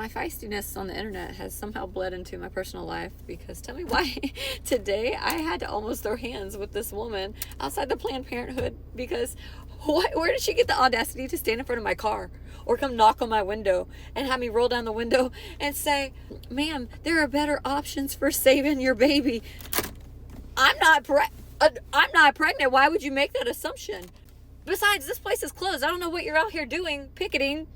My feistiness on the internet has somehow bled into my personal life, because tell me why today I had to almost throw hands with this woman outside the Planned Parenthood, because where did she get the audacity to stand in front of my car or come knock on my window and have me roll down the window and say, ma'am, there are better options for saving your baby. I'm not pregnant. Why would you make that assumption? Besides, this place is closed. I don't know what you're out here doing, picketing,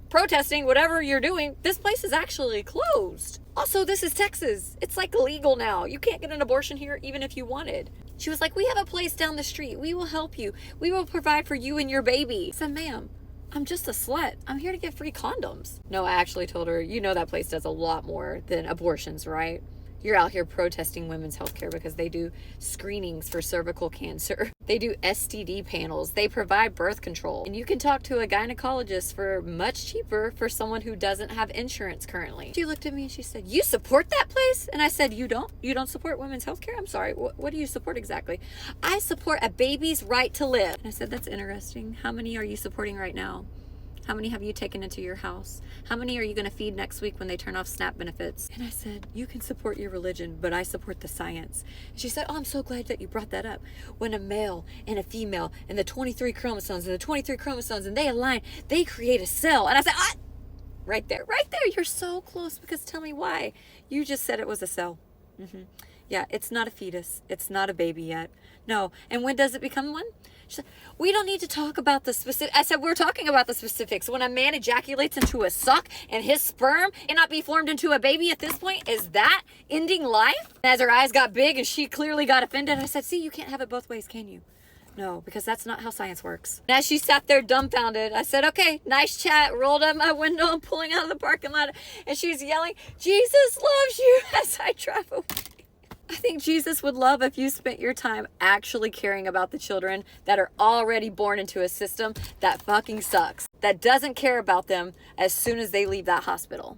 protesting, whatever you're doing. This place is actually closed. Also, this is Texas. It's like illegal now. You can't get an abortion here even if you wanted. She was like, we have a place down the street. We will help you. We will provide for you and your baby. I said, ma'am, I'm just a slut. I'm here to get free condoms. No, I actually told her, you know that place does a lot more than abortions, right? You're out here protesting women's health care because they do screenings for cervical cancer. They do STD panels. They provide birth control. And you can talk to a gynecologist for much cheaper for someone who doesn't have insurance currently. She looked at me and she said, you support that place? And I said, you don't? You don't support women's health care? I'm sorry. What do you support exactly? I support a baby's right to live. And I said, that's interesting. How many are you supporting right now? How many have you taken into your house? How many are you going to feed next week when they turn off SNAP benefits? And I said, you can support your religion, but I support the science. And she said, oh, I'm so glad that you brought that up. When a male and a female and the 23 chromosomes and they align, they create a cell. And I said, right there, you're so close, because tell me why. You just said it was a cell. Yeah, it's not a fetus. It's not a baby yet. No. And when does it become one? She said, we don't need to talk about the specific. I said, we're talking about the specifics. When a man ejaculates into a suck and his sperm cannot be formed into a baby at this point, is that ending life? And as her eyes got big and she clearly got offended, I said, see, you can't have it both ways, can you? No, because that's not how science works. And as she sat there dumbfounded, I said, okay, nice chat. Rolled up my window and pulling out of the parking lot. And she's yelling, Jesus loves you, as I drive away. I think Jesus would love if you spent your time actually caring about the children that are already born into a system that fucking sucks, that doesn't care about them as soon as they leave that hospital.